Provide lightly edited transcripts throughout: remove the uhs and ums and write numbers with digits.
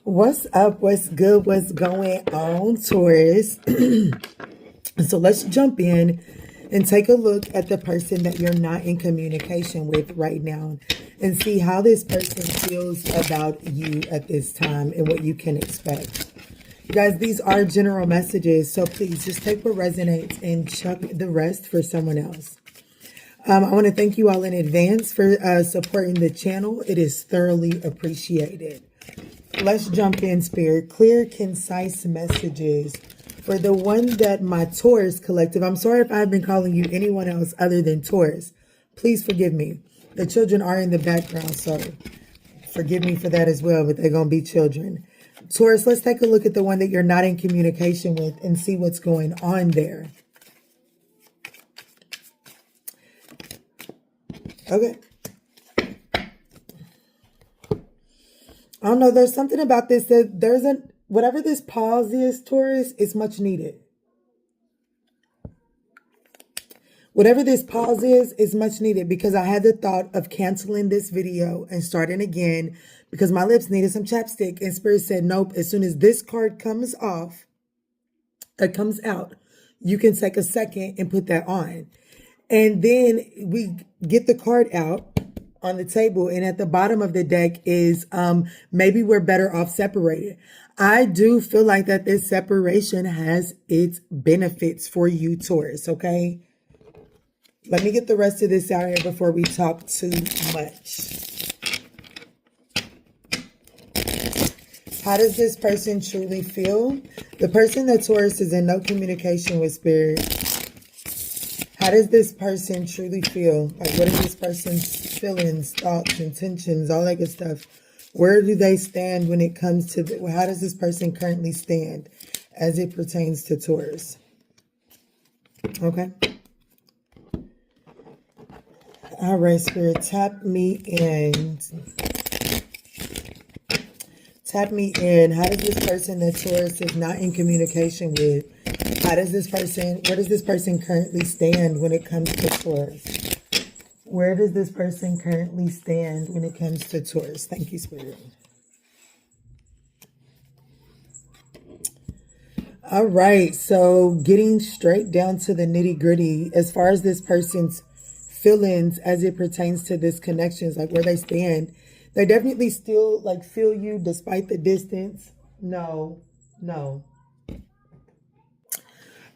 What's up? What's good? What's going on, Taurus? So let's jump in and take a look at the person that you're not in communication with right now and see how this person feels about you at this time and what you can expect. You guys, these are general messages, so please just take what resonates and chuck the rest for someone else. I want to thank you all in advance for supporting the channel. It is thoroughly appreciated. Let's jump in, Spirit. Clear, concise messages for the one that my Taurus collective. I'm sorry if I've been calling you anyone else other than Taurus. Please forgive me. The children are in the background, so forgive me for that as well, but they're going to be children. Taurus, let's take a look at the one that you're not in communication with and see what's going on there. Okay. I don't know. There's something about this that whatever this pause is, Taurus, is much needed. Whatever this pause is much needed because I had the thought of canceling this video and starting again because my lips needed some chapstick and Spirit said, nope, as soon as this card comes off, it comes out, you can take a second and put that on. And then we get the card out on the table, and at the bottom of the deck is maybe we're better off separated. I do feel like that this separation has its benefits for you, Taurus, okay? Let me get the rest of this out here before we talk too much. How does this person truly feel? The person that Taurus is in no communication with, Spirit. How does this person truly feel? Like, what is this person's feelings, thoughts, intentions, all that good stuff? Where do they stand when it comes to, how does this person currently stand as it pertains to Taurus? Okay. All right, Spirit, tap me in. Tap me in. How does this person that Taurus is not in communication with, how does this person, where does this person currently stand when it comes to Taurus? Where does this person currently stand when it comes to Taurus? Thank you, Spirit. All right, so getting straight down to the nitty gritty, as far as this person's feelings as it pertains to this connections, like where they stand, they definitely still like feel you despite the distance. No.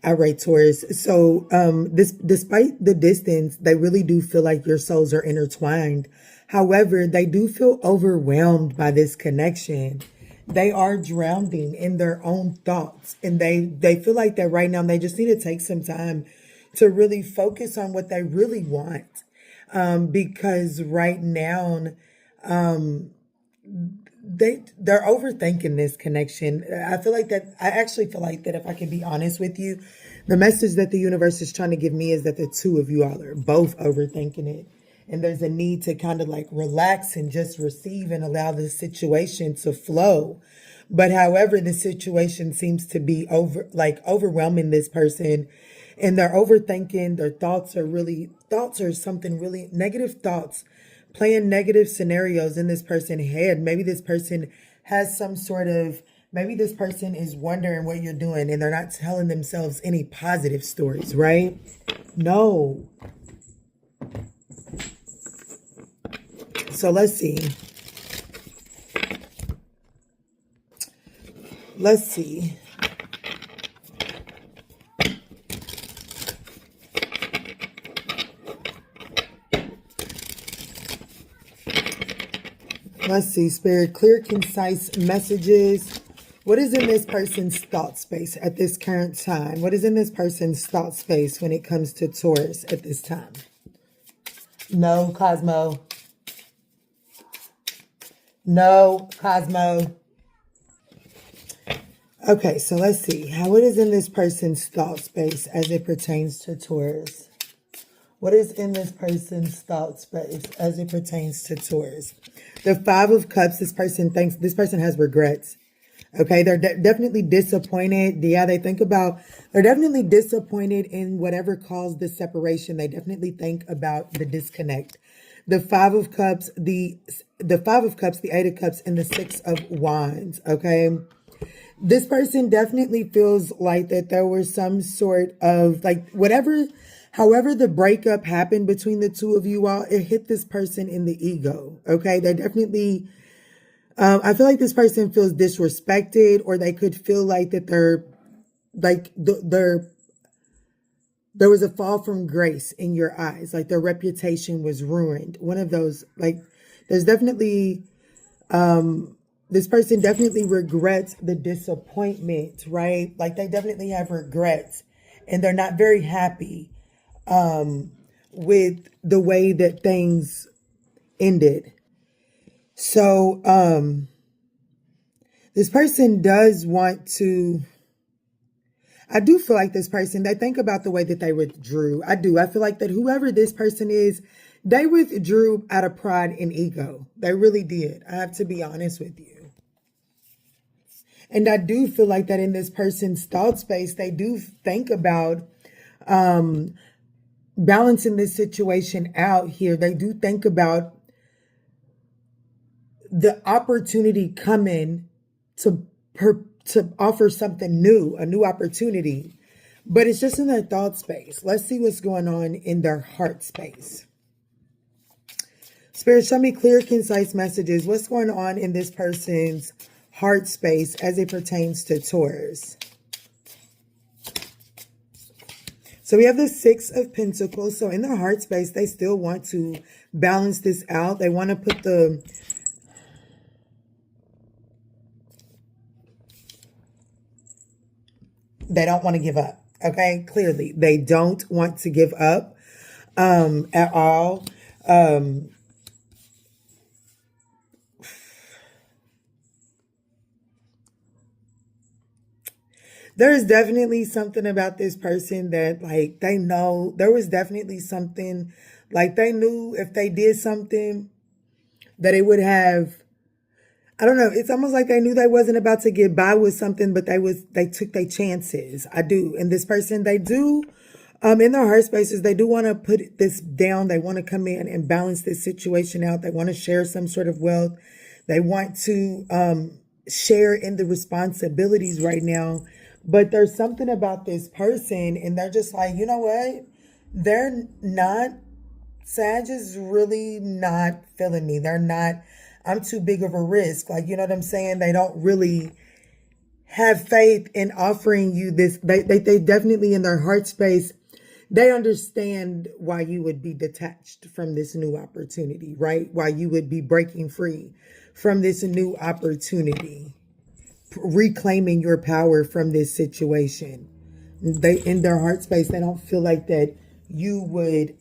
All right, Taurus. So despite the distance, they really do feel like your souls are intertwined. However, they do feel overwhelmed by this connection. They are drowning in their own thoughts, and they feel like that right now. They just need to take some time to really focus on what they really want. Because right now, they're overthinking this connection. I actually feel like that if I can be honest with you, the message that the universe is trying to give me is that the two of you all are both overthinking it. And there's a need to kind of like relax and just receive and allow the situation to flow. But however, the situation seems to be overwhelming this person, and they're overthinking. Their thoughts are something really negative thoughts, playing negative scenarios in this person's head. Maybe this person has maybe this person is wondering what you're doing and they're not telling themselves any positive stories, right? No. So let's see. Let's see. Let's see, Spirit. Clear, concise messages. What is in this person's thought space at this current time? What is in this person's thought space when it comes to Taurus at this time? No, Cosmo. No, Cosmo. Okay, so let's see. What is in this person's thought space as it pertains to Taurus? What is in this person's thought space as it pertains to Taurus? The Five of Cups, this person has regrets. Okay, they're definitely disappointed. Yeah, they're definitely disappointed in whatever caused the separation. They definitely think about the disconnect. the Five of Cups, the Five of Cups, the Eight of Cups, and the Six of Wands, okay? This person definitely feels like that there was some sort of like however the breakup happened between the two of you all, it hit this person in the ego, okay? They definitely, I feel like this person feels disrespected, or they could feel like that there was a fall from grace in your eyes, like their reputation was ruined. One of those, like, there's definitely, this person definitely regrets the disappointment, right? Like they definitely have regrets and they're not very happy with the way that things ended. So this person does want to, I do feel like this person, they think about the way that they withdrew. I do. I feel like that whoever this person is, they withdrew out of pride and ego. They really did. I have to be honest with you. And I do feel like that in this person's thought space, they do think about balancing this situation out here. They do think about the opportunity coming to offer something new, a new opportunity. But it's just in their thought space. Let's see what's going on in their heart space. Spirit, show me clear, concise messages. What's going on in this person's heart space as it pertains to Taurus? So we have the Six of Pentacles. So in their heart space, they still want to balance this out. They want to put they don't want to give up. Okay, clearly they don't want to give up at all. There is definitely something about this person that, like, they know there was definitely something, like, they knew if they did something that it would have, I don't know. It's almost like they knew they wasn't about to get by with something, but they took their chances. I do. And this person, they do, in their heart spaces, they do want to put this down. They want to come in and balance this situation out. They want to share some sort of wealth. They want to share in the responsibilities right now. But there's something about this person, and they're just like, you know what? They're not, Sag is really not feeling me. They're not, I'm too big of a risk. Like, you know what I'm saying? They don't really have faith in offering you this. They definitely in their heart space, they understand why you would be detached from this new opportunity, right? Why you would be breaking free from this new opportunity, reclaiming your power from this situation. They, in their heart space, they don't feel like that you would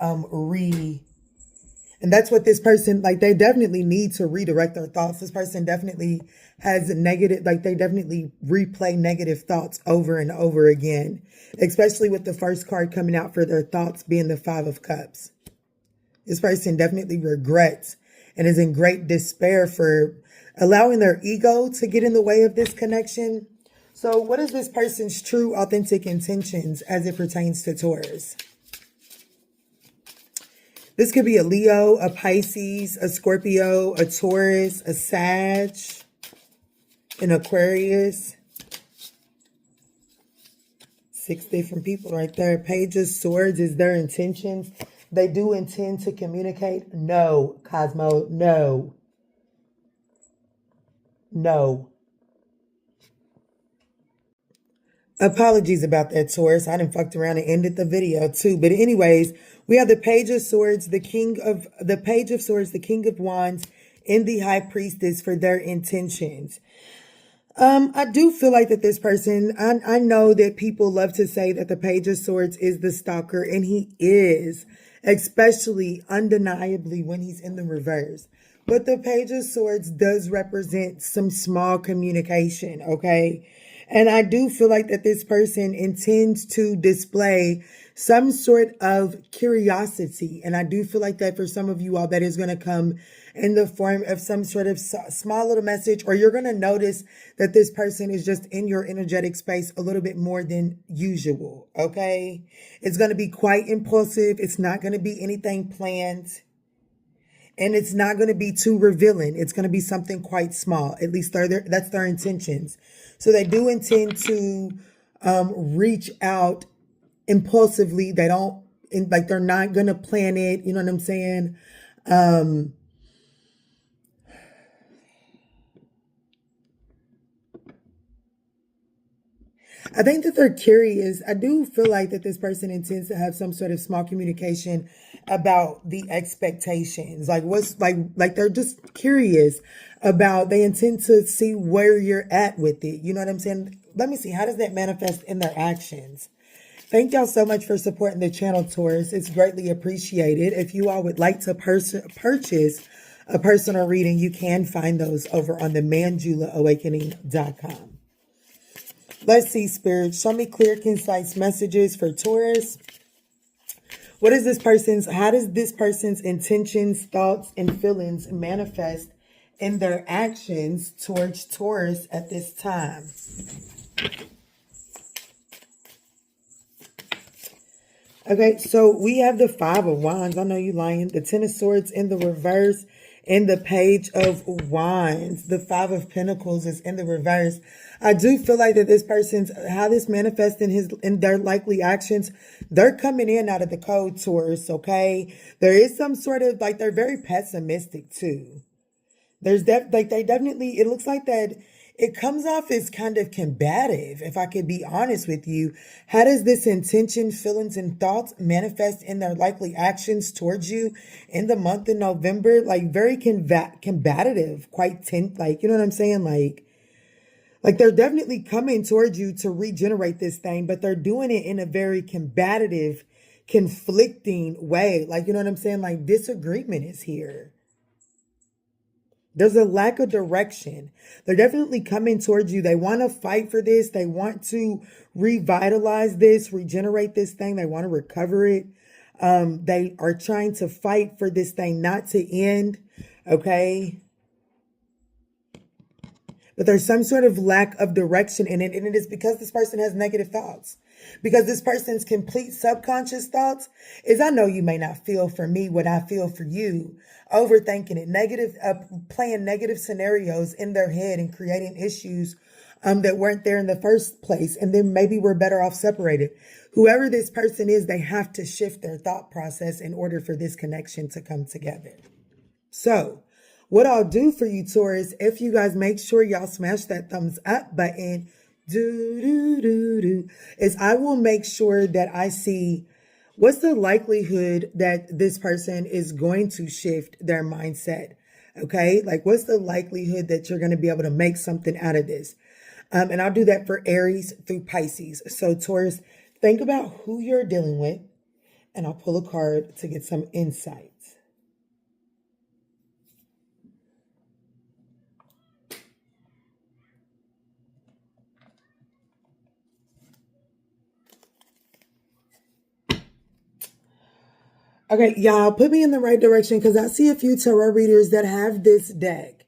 and that's what this person, like, they definitely need to redirect their thoughts. This person definitely has negative, like, they definitely replay negative thoughts over and over again, especially with the first card coming out for their thoughts being the Five of Cups. This person definitely regrets and is in great despair for allowing their ego to get in the way of this connection. So what is this person's true, authentic intentions as it pertains to Taurus? This could be a Leo, a Pisces, a Scorpio, a Taurus, a Sag, an Aquarius. 6 different people right there. Page of Swords is their intentions. They do intend to communicate. No, Cosmo, no. No. Apologies about that, Taurus. I done fucked around and ended the video too. But anyways, we have the Page of Swords, the Page of Swords, the King of Wands, and the High Priestess for their intentions. I do feel like that this person, I know that people love to say that the Page of Swords is the stalker, and he is, especially undeniably when he's in the reverse. But the Page of Swords does represent some small communication, okay? And I do feel like that this person intends to display some sort of curiosity. And I do feel like that for some of you all, that is going to come in the form of some sort of small little message, or you're going to notice that this person is just in your energetic space a little bit more than usual, okay? It's going to be quite impulsive. It's not going to be anything planned. And it's not going to be too revealing. It's going to be something quite small. At least that's their intentions. So they do intend to reach out impulsively. They don't, like, they're not going to plan it. You know what I'm saying? I think that they're curious. I do feel like that this person intends to have some sort of small communication about the expectations. Like what's like they're just curious about, they intend to see where you're at with it. You know what I'm saying? Let me see. How does that manifest in their actions? Thank y'all so much for supporting the channel, Taurus. It's greatly appreciated. If you all would like to purchase a personal reading, you can find those over on the manjulaawakening.com. Let's see, Spirit. Show me clear, concise messages for Taurus. How does this person's intentions, thoughts, and feelings manifest in their actions towards Taurus at this time? Okay, so we have the Five of Wands. I know you lying. The Ten of Swords in the reverse, and the Page of Wands. The Five of Pentacles is in the reverse. I do feel like that this person's, how this manifests in their likely actions, they're coming in out of the code, Taurus, okay? There is some sort of, like, they're very pessimistic too. They definitely, it looks like that it comes off as kind of combative, if I could be honest with you. How does this intention, feelings, and thoughts manifest in their likely actions towards you in the month of November? Like, very combative, quite tense, like, you know what I'm saying? Like they're definitely coming towards you to regenerate this thing, but they're doing it in a very combative, conflicting way. Like, you know what I'm saying? Like, disagreement is here. There's a lack of direction. They're definitely coming towards you. They want to fight for this. They want to revitalize this, regenerate this thing. They want to recover it. They are trying to fight for this thing not to end. Okay. But there's some sort of lack of direction in it. And it is because this person has negative thoughts. Because this person's complete subconscious thoughts is, I know you may not feel for me what I feel for you. Overthinking it, playing negative scenarios in their head and creating issues that weren't there in the first place. And then maybe we're better off separated. Whoever this person is, they have to shift their thought process in order for this connection to come together. So what I'll do for you, Taurus, if you guys make sure y'all smash that thumbs up button, is I will make sure that I see what's the likelihood that this person is going to shift their mindset. Okay. Like, what's the likelihood that you're going to be able to make something out of this? And I'll do that for Aries through Pisces. So Taurus, think about who you're dealing with, and I'll pull a card to get some insight. Okay, y'all, put me in the right direction, because I see a few tarot readers that have this deck,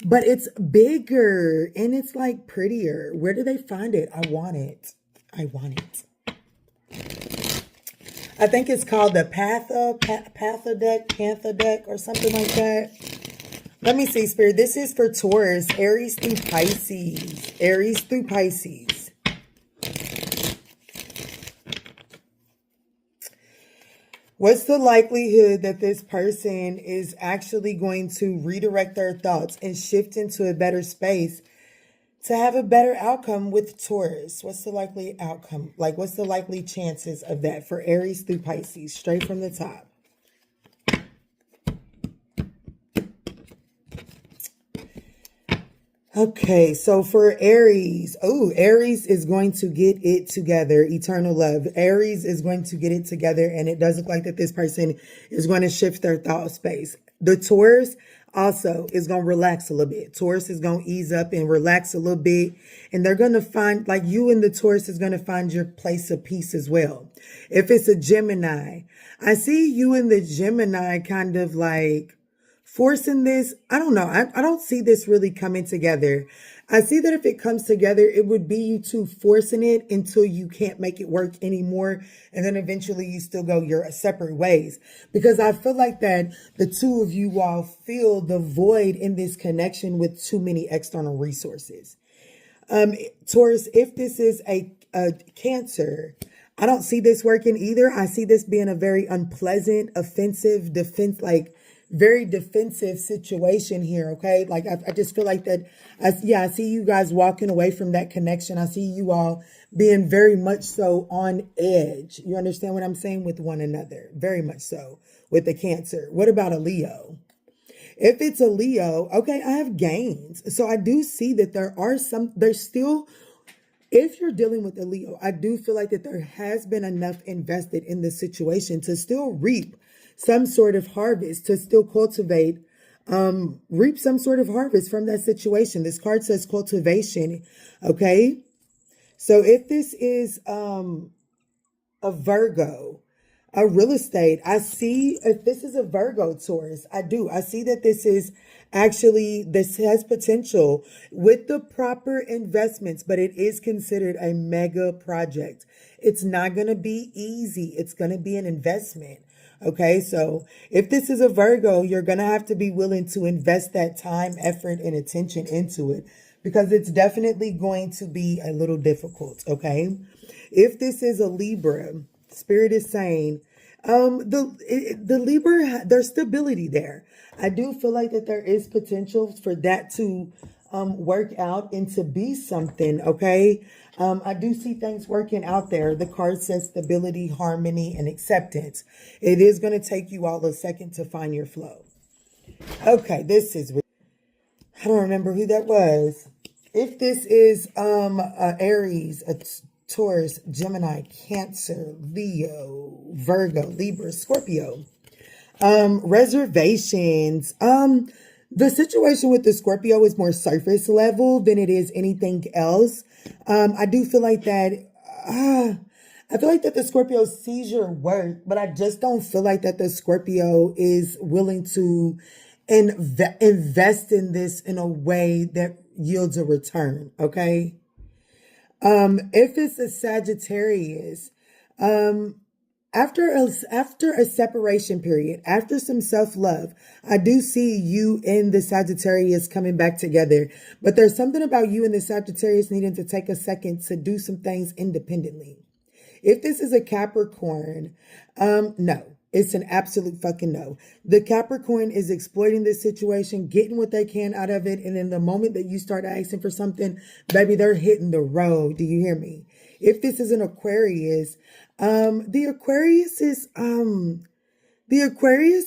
but it's bigger and it's like prettier. Where do they find it? I want it. I want it. I think it's called the Panther deck or something like that. Let me see, Spirit. This is for Taurus, Aries through Pisces. Aries through Pisces. What's the likelihood that this person is actually going to redirect their thoughts and shift into a better space to have a better outcome with Taurus? What's the likely outcome? Like, what's the likely chances of that for Aries through Pisces, straight from the top? Okay, so for Aries, Aries is going to get it together. Eternal love. Aries is going to get it together, and it does look like that this person is going to shift their thought space. The Taurus also is going to relax a little bit. Taurus is going to ease up and relax a little bit, and they're going to find, like, you and the Taurus is going to find your place of peace as well. If it's a Gemini, I see you and the Gemini kind of like forcing this. I don't know. I don't see this really coming together. I see that if it comes together, it would be you two forcing it until you can't make it work anymore. And then eventually you still go your separate ways. Because I feel like that the two of you all feel the void in this connection with too many external resources. Taurus, if this is a Cancer, I don't see this working either. I see this being a very unpleasant, offensive, very defensive situation here. Okay. Like, I just feel like that. I see you guys walking away from that connection. I see you all being very much so on edge. You understand what I'm saying with one another? Very much so with the Cancer. What about a Leo? If it's a Leo, okay, I have gains. So I do see that there's still, if you're dealing with a Leo, I do feel like that there has been enough invested in the situation to still reap some sort of harvest, to still cultivate, reap some sort of harvest from that situation. This card says cultivation, okay? So if this is a Virgo, a real estate, I see if this is a Virgo, Taurus, I see that this has potential with the proper investments, but it is considered a mega project. It's not going to be easy. It's going to be an investment. Okay, so if this is a Virgo, you're going to have to be willing to invest that time, effort, and attention into it, because it's definitely going to be a little difficult. Okay, if this is a Libra, Spirit is saying, the Libra, there's stability there. I do feel like that there is potential for that to work out and to be something. Okay, I do see things working out there. The card says stability, harmony, and acceptance. It is going to take you all a second to find your flow. Okay, I don't remember who that was. If this is Aries, a Taurus, Gemini, Cancer, Leo, Virgo, Libra, Scorpio. Reservations. The situation with the Scorpio is more surface level than it is anything else. I do feel like that. I feel like that the Scorpio sees your worth, but I just don't feel like that the Scorpio is willing to invest in this in a way that yields a return. Okay. If it's a Sagittarius, after a separation period, after some self-love, I do see you and the Sagittarius coming back together. But there's something about you and the Sagittarius needing to take a second to do some things independently. If this is a Capricorn, no. It's an absolute fucking no. The Capricorn is exploiting this situation, getting what they can out of it. And then the moment that you start asking for something, baby, they're hitting the road. Do you hear me? If this is an Aquarius, the Aquarius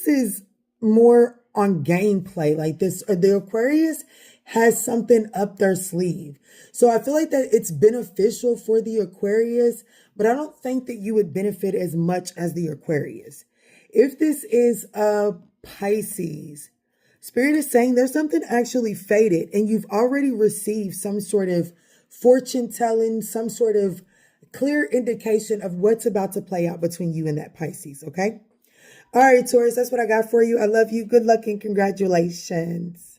is more on gameplay like this. The Aquarius has something up their sleeve. So I feel like that it's beneficial for the Aquarius, but I don't think that you would benefit as much as the Aquarius. If this is a Pisces, Spirit is saying there's something actually fated and you've already received some sort of fortune telling, some sort of clear indication of what's about to play out between you and that Pisces, okay? All right, Taurus, that's what I got for you. I love you. Good luck and congratulations.